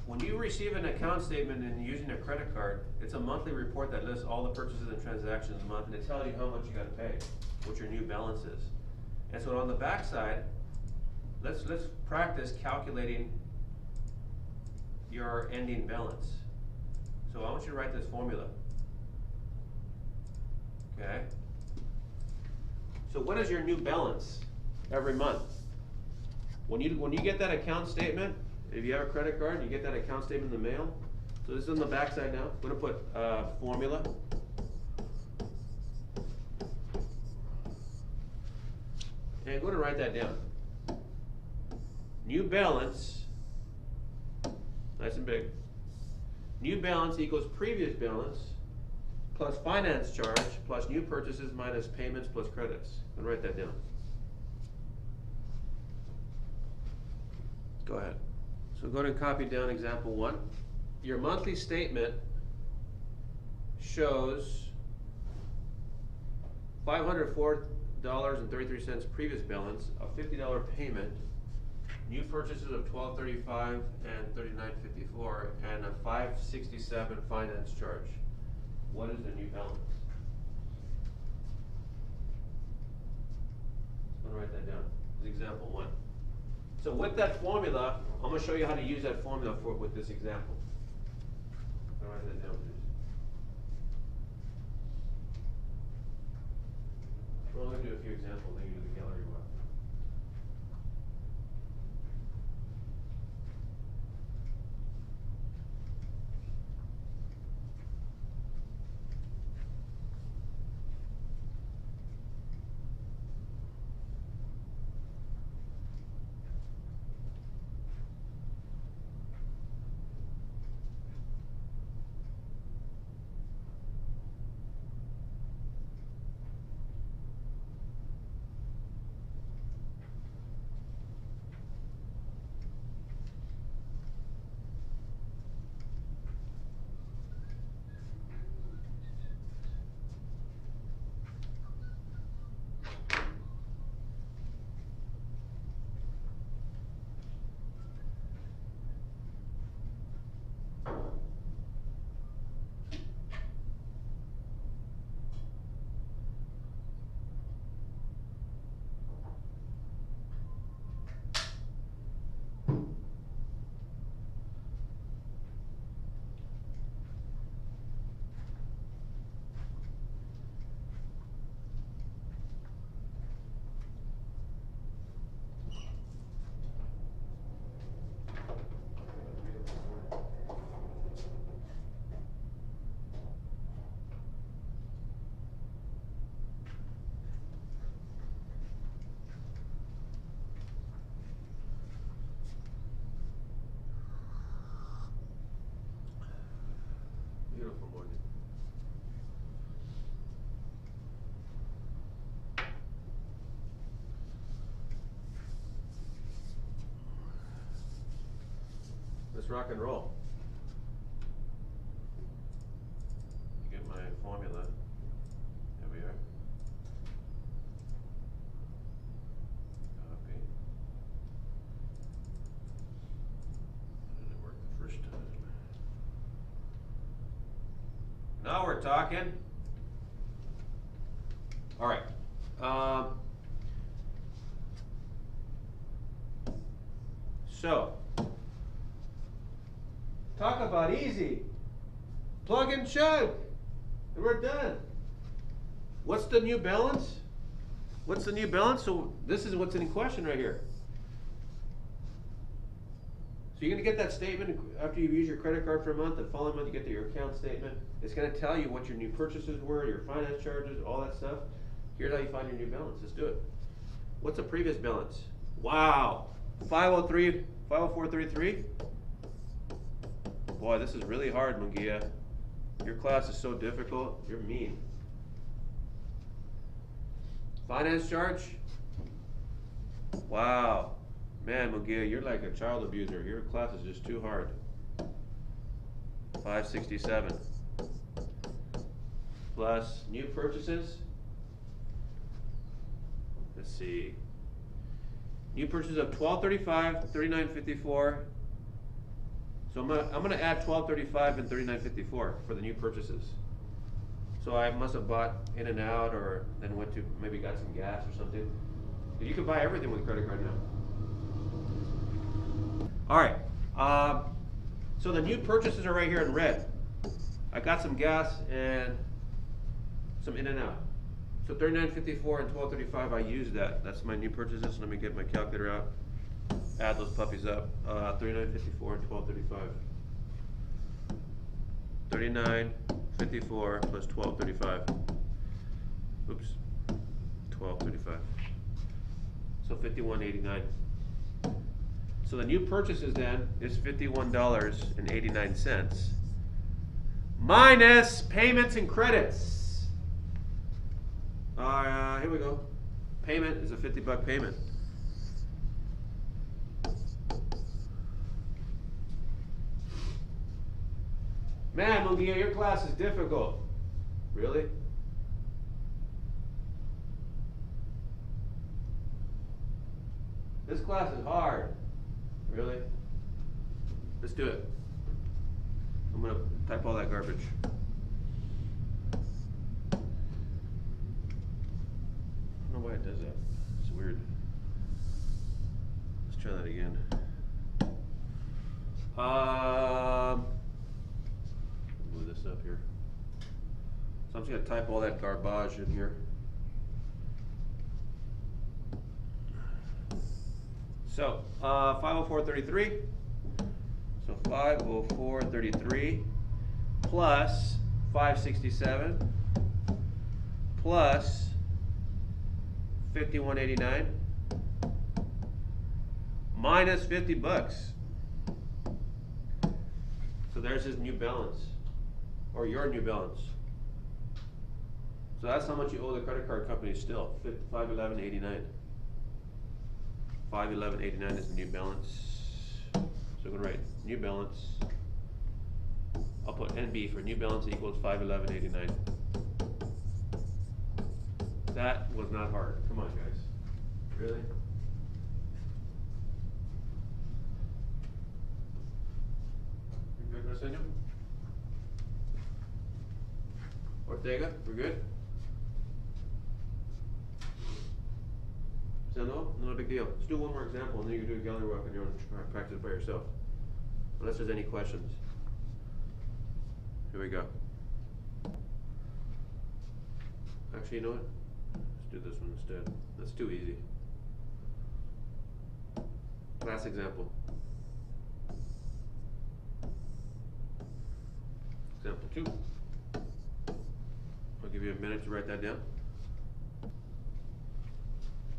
When you receive an account statement and using a credit card, it's a monthly report that lists all the purchases and transactions of the month, and it tells you how much you gotta pay, what your new balance is. And so on the back side, let's practice calculating your ending balance. So I want you to write this formula. Okay? So what is your new balance every month? When you get that account statement, if you have a credit card, you get that account statement in the mail. So this is on the back side now. I'm gonna put formula. And I'm gonna write that down. New balance, nice and big. New balance equals previous balance plus finance charge plus new purchases minus payments plus credits. I'm gonna write that down. Go ahead. So go ahead and copy down example 1. Your monthly statement shows $504.33 previous balance, a $50 payment, new purchases of $12.35 and $39.54, and a $567 finance charge. What is the new balance? I'm gonna write that down. This is example 1. So with that formula, I'm going to show you how to use that formula with this example. I'll write that down, please. We're only going to do a few examples, then you do the gallery walk. Beautiful morning. Let's rock and roll. Get my formula. There we are. Copy. Didn't work the first time. Now we're talking. All right. So, talk about easy. Plug and chug. And we're done. What's the new balance? What's the new balance? So this is what's in question right here. So you're going to get that statement after you've used your credit card for a month. The following month you get your account statement. It's going to tell you what your new purchases were, your finance charges, all that stuff. Here's how you find your new balance. Let's do it. What's the previous balance? Wow. 504.33. Boy, this is really hard, Mungia. Your class is so difficult. You're mean. Finance charge? Wow. Man, Mungia, you're like a child abuser. Your class is just too hard. 567. Plus new purchases. Let's see. New purchases of $12.35, $39.54, So I'm gonna add 1235 and 3954 for the new purchases. So I must have bought in and out, or then went to, maybe got some gas or something. You can buy everything with a credit card now. Alright, so the new purchases are right here in red. I got some gas and some in and out. So 3954 and 1235, I used that. That's my new purchases. Let me get my calculator out. Add those puppies up. 3954 and 1235. 3954 plus 1235. Oops. 1235. So 51.89. So the new purchases then is $51.89 minus payments and credits. Here we go. Payment is a $50 payment. Man, Munguia, your class is difficult. Really? This class is hard. Really? Let's do it. I'm gonna type all that garbage. I don't know why it does that. It's weird. Let's try that again. Move this up here. So I'm just gonna type all that garbage in here. So 504.33. So 504.33 plus 567 plus 51.89 minus $50. So there's his new balance, or your new balance. So that's how much you owe the credit card company still, $511.89. $511.89 is the new balance. So I'm gonna write new balance. I'll put NB for new balance equals $511.89. That was not hard. Come on, guys. Really? You good, Arsenio? Ortega, we're good? No, not a big deal. Let's do one more example, and then you can do a gallery walk on your own, practice it by yourself. Unless there's any questions. Here we go. Actually, you know what? Let's do this one instead. That's too easy. Last example. Example 2. I'll give you a minute to write that down.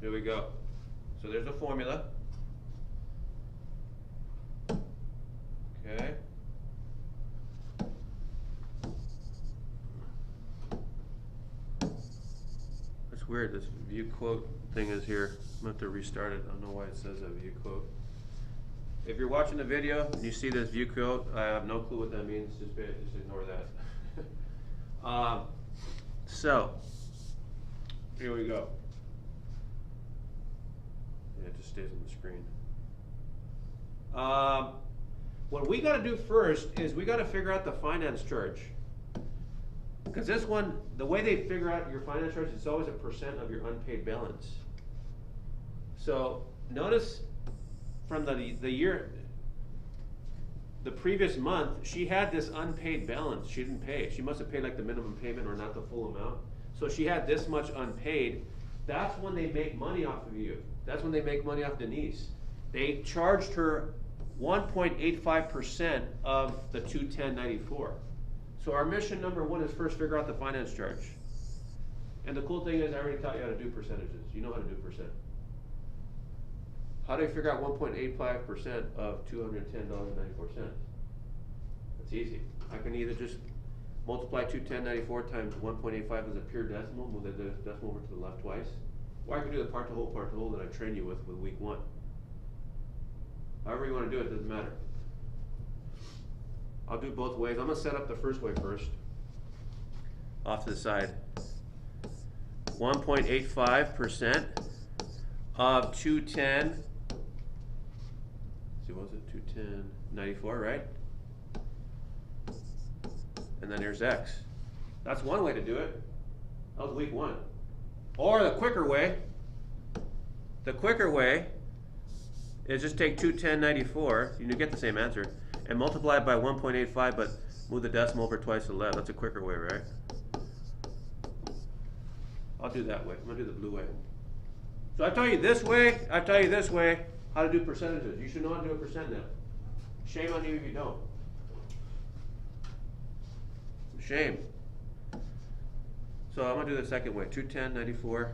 Here we go. So there's a formula. Okay. That's weird, this view quote thing is here. I'm gonna have to restart it. I don't know why it says a view quote. If you're watching the video and you see this view quote, I have no clue what that means. Just ignore that. So, here we go. Yeah, it just stays on the screen. What we got to do first is we got to figure out the finance charge. Because this one, the way they figure out your finance charge, it's always a % of your unpaid balance. So notice from the year, the previous month, she had this unpaid balance. She didn't pay. She must have paid like the minimum payment or not the full amount. So she had this much unpaid. That's when they make money off of you. That's when they make money off Denise. They charged her 1.85% of the 210.94. So our mission number 1 is first figure out the finance charge. And the cool thing is I already taught you how to do percentages. You know how to do percent. How do you figure out 1.85% of $210.94? That's easy. I can either just multiply 210.94 times 1.85 as a pure decimal, move the decimal over to the left twice. Or I can do the part to whole that I train you with week 1. However you want to do it, doesn't matter. I'll do both ways. I'm going to set up the first way first. Off to the side. 1.85% of 210. See, what was it? 210.94, right? and then here's X. That's one way to do it. That was week 1. Or the quicker way is just take 210.94, you get the same answer, and multiply it by 1.85, but move the decimal over twice to the left. That's a quicker way, right? I'll do that way. I'm gonna do the blue way. So I tell you this way, I tell you this way, how to do percentages. You should know how to do a percent now. Shame on you if you don't. Shame. So I'm gonna do the second way. 210.94.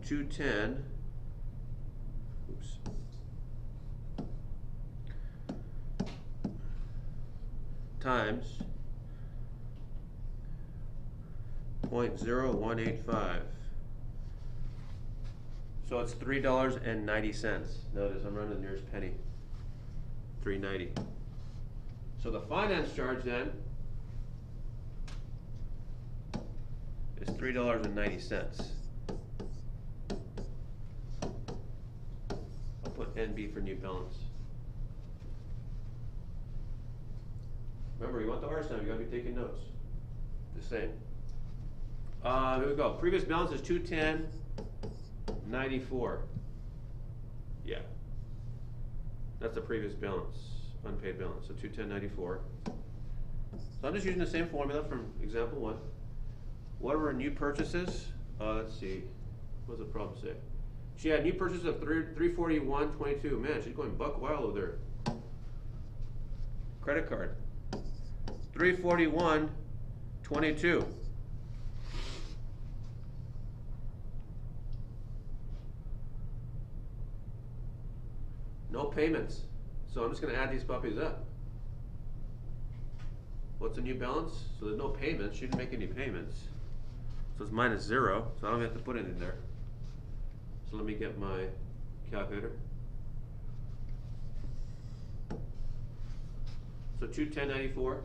210. Oops. Times 0.0185. So it's $3.90. Notice I'm running the nearest penny. $3.90. So the finance charge then is $3.90. I'll put NB for new balance. Remember, you want the hard time, you gotta be taking notes. The same. Here we go. Previous balance is 210.94. Yeah. That's the previous balance, unpaid balance. So 210.94. So I'm just using the same formula from example 1. What were her new purchases? Let's see. What does the problem say? She had new purchases of 341.22. Man, she's going buck wild over there. Credit card. 341.22. No payments. So I'm just going to add these puppies up. What's the new balance? So there's no payments. She didn't make any payments. So it's minus 0. So I don't have to put anything there. So let me get my calculator. So 210.94.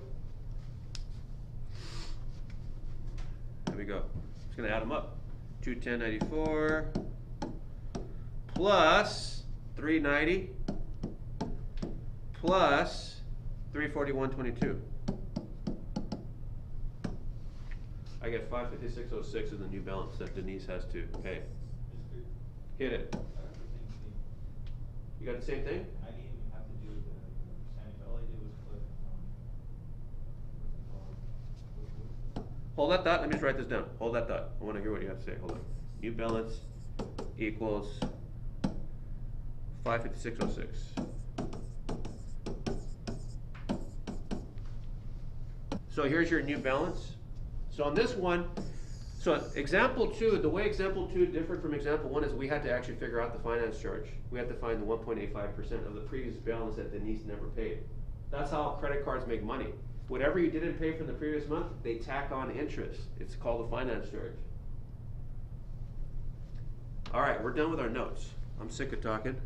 There we go. Just going to add them up. 210.94 plus 390 plus 341.22. I get 556.06 in the new balance that Denise has to pay. Hit it. You got the same thing? I didn't even have to do the percentage. All I did was put what's it called? Hold that thought. Let me just write this down. Hold that thought. I want to hear what you have to say. Hold on. New balance equals 556.06. So here's your new balance. So on this one, so example 2, the way example 2 differed from example 1 is we had to actually figure out the finance charge. We had to find the 1.85% of the previous balance that Denise never paid. That's how credit cards make money. Whatever you didn't pay from the previous month, they tack on interest. It's called the finance charge. All right, we're done with our notes. I'm sick of talking.